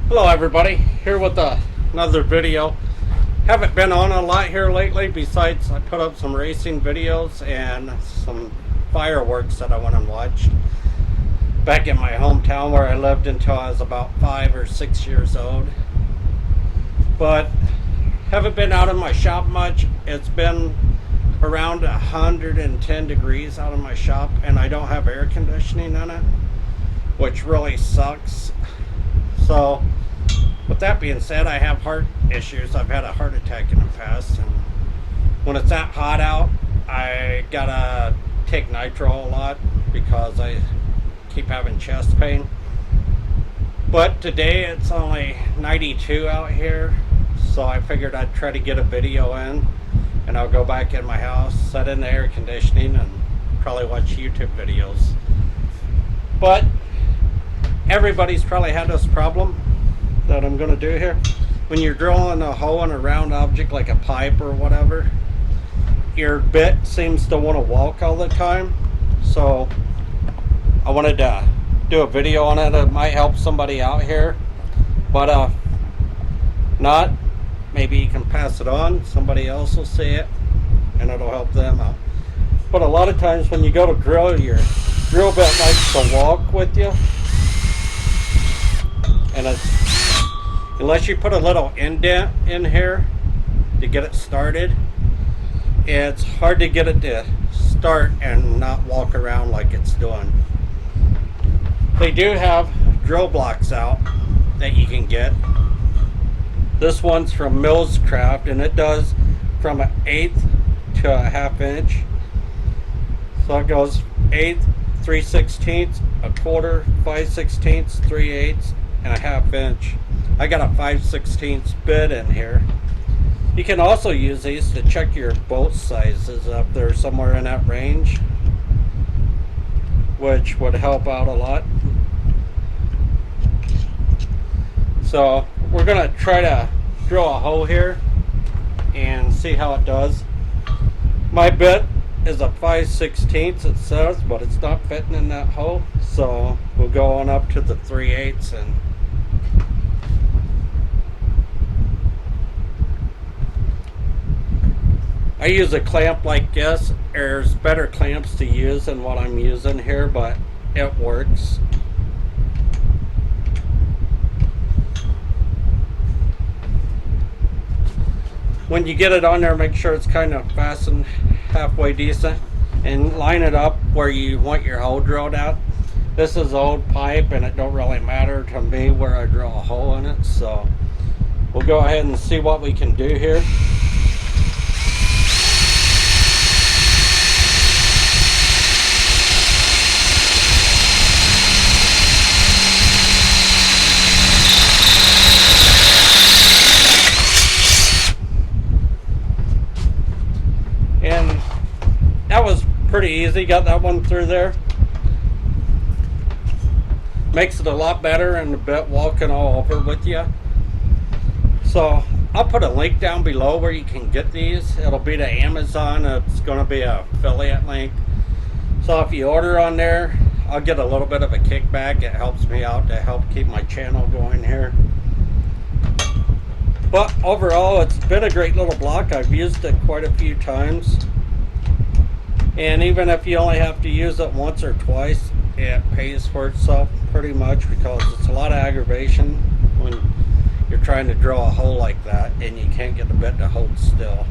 Hello everybody, here with another video. Haven't been on a lot here lately, besides I put up some racing videos and some fireworks that I went and watched back in my hometown where I lived until I was about 5 or 6 years old. But haven't been out in my shop much. It's been around 110 degrees out in my shop and I don't have air conditioning in it, which really sucks. So with that being said, I have heart issues. I've had a heart attack in the past, and when it's that hot out, I gotta take nitro a lot because I keep having chest pain. But today it's only 92 out here, so I figured I'd try to get a video in, and I'll go back in my house, set in the air conditioning, and probably watch YouTube videos. But everybody's probably had this problem that I'm going to do here. When you're drilling a hole in a round object like a pipe or whatever, your bit seems to want to walk all the time. So I wanted to do a video on it. It might help somebody out here, but not, maybe you can pass it on, somebody else will see it and it'll help them out. But a lot of times when you go to drill, your drill bit likes to walk with you, and it's, unless you put a little indent in here to get it started, it's hard to get it to start and not walk around like it's doing. They do have drill blocks out that you can get. This one's from Milescraft, and it does from an 1/8 to a 1/2 inch. So it goes 1/8, 3/16, 1/4, 5/16, 3/8, and a 1/2 inch. I got a 5/16 bit in here. You can also use these to check your bolt sizes up there somewhere in that range, which would help out a lot. So we're gonna try to drill a hole here and see how it does. My bit is a 5/16, it says, but it's not fitting in that hole, so we'll go on up to the 3/8 and I use a clamp like this. There's better clamps to use than what I'm using here, but it works. When you get it on there, make sure it's kind of fastened halfway decent and line it up where you want your hole drilled out. This is old pipe and it don't really matter to me where I drill a hole in it, so we'll go ahead and see what we can do here. And that was pretty easy, got that one through there. Makes it a lot better and the bit walking all over with you. So I'll put a link down below where you can get these. It'll be to Amazon. It's going to be an affiliate link. So if you order on there, I'll get a little bit of a kickback. It helps me out to help keep my channel going here. But overall, it's been a great little block. I've used it quite a few times. And even if you only have to use it once or twice, it pays for itself pretty much, because it's a lot of aggravation when you're trying to drill a hole like that and you can't get the bit to hold still.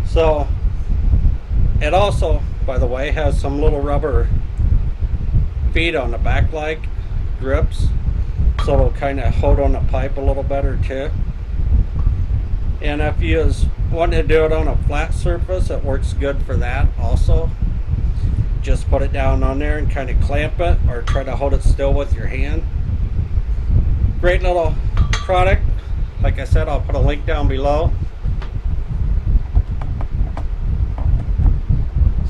So it also, by the way, has some little rubber feet on the back like grips, so it'll kind of hold on the pipe a little better too. And if you want to do it on a flat surface, it works good for that also. Just put it down on there and kind of clamp it, or try to hold it still with your hand. Great little product. Like I said, I'll put a link down below.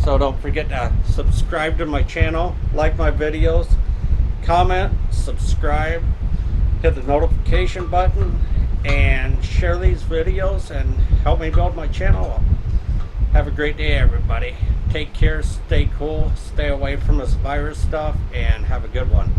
So don't forget to subscribe to my channel, like my videos, comment, subscribe, hit the notification button, and share these videos and help me build my channel up. Have a great day, everybody. Take care, stay cool, stay away from this virus stuff, and have a good one.